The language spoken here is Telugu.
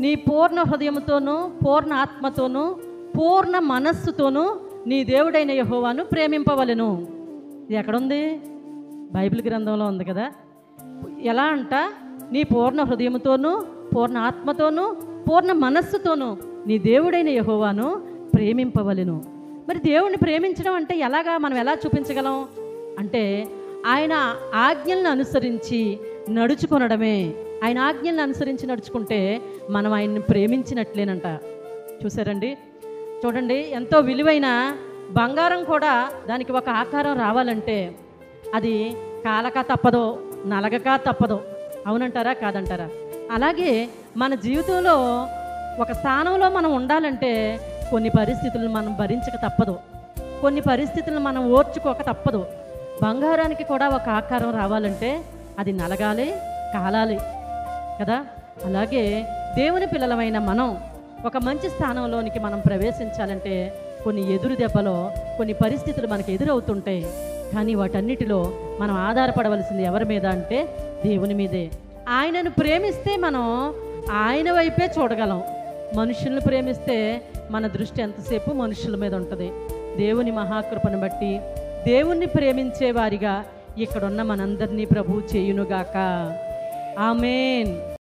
నీ పూర్ణ హృదయంతోనూ, పూర్ణ ఆత్మతోనూ, పూర్ణ మనస్సుతోనూ నీ దేవుడైన యెహోవాను ప్రేమింపవలెను. ఇది ఎక్కడుంది? బైబిల్ గ్రంథంలో ఉంది కదా. ఎలా అంట? నీ పూర్ణ హృదయంతోనూ, పూర్ణ ఆత్మతోనూ, పూర్ణ మనస్సుతోనూ నీ దేవుడైన యెహోవాను ప్రేమింపవలెను. మరి దేవుణ్ణి ప్రేమించడం అంటే ఎలాగా, మనం ఎలా చూపించగలం అంటే ఆయన ఆజ్ఞలను అనుసరించి నడుచుకొనడమే. ఆయన ఆజ్ఞలను అనుసరించి నడుచుకుంటే మనం ఆయన్ని ప్రేమించినట్లేనంట. చూసారండి? చూడండి, ఎంతో విలువైన బంగారం కూడా దానికి ఒక ఆకారం రావాలంటే అది కాలక తప్పదో, నలగక తప్పదో. అవునంటారా కాదంటారా? అలాగే మన జీవితంలో ఒక స్థానంలో మనం ఉండాలంటే కొన్ని పరిస్థితులను మనం భరించక తప్పదు, కొన్ని పరిస్థితులను మనం ఓర్చుకోక తప్పదు. బంగారానికి కూడా ఒక ఆకారం రావాలంటే అది నలగాలి, కాలాలి కదా. అలాగే దేవుని పిల్లలమైన మనం ఒక మంచి స్థానంలోనికి మనం ప్రవేశించాలంటే కొన్ని ఎదురు దెబ్బలో కొన్ని పరిస్థితులు మనకు ఎదురవుతుంటాయి. కానీ వాటన్నిటిలో మనం ఆధారపడవలసింది ఎవరి మీద అంటే దేవుని మీదే. ఆయనను ప్రేమిస్తే మనం ఆయన వైపే చూడగలం. మనుషులను ప్రేమిస్తే మన దృష్టి ఎంతసేపు మనుషుల మీద ఉంటుంది. దేవుని మహాకృపను బట్టి దేవుణ్ణి ప్రేమించే వారిగా ఇక్కడున్న మనందరినీ ప్రభువు చేయునుగాక. ఆమేన్.